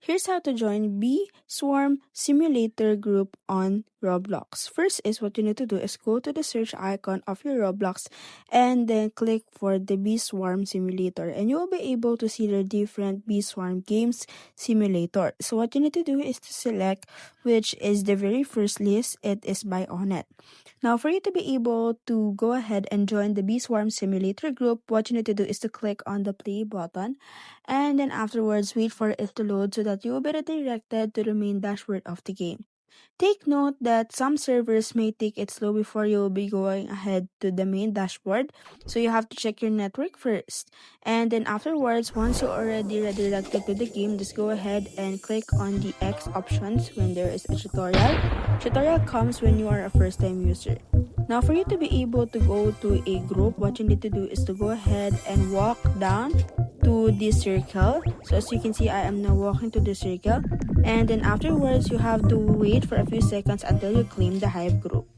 Here's how to join Bee Swarm Simulator group on Roblox. First is what you need to do is go to the search icon of your Roblox and then click for the Bee Swarm Simulator, and you will be able to see the different Bee Swarm games simulator. So what you need to do is to select which is the very first list. It is by Onet. Now, for you to be able to go ahead and join the Bee Swarm Simulator group, what you need to do is to click on the play button, and then afterwards wait for it to load so that you will be redirected to the main dashboard of the game. Take note that some servers may take it slow before you will be going ahead to the main dashboard, so you have to check your network first. And then afterwards, once you're already redirected to the game, just go ahead and click on the X options when there is a tutorial. Tutorial comes when you are a first time user. Now, for you to be able to go to a group, what you need to do is to go ahead and walk down to this circle. So as you can see, I am now walking to the circle, and then afterwards you have to wait for a few seconds until you claim the Hive group.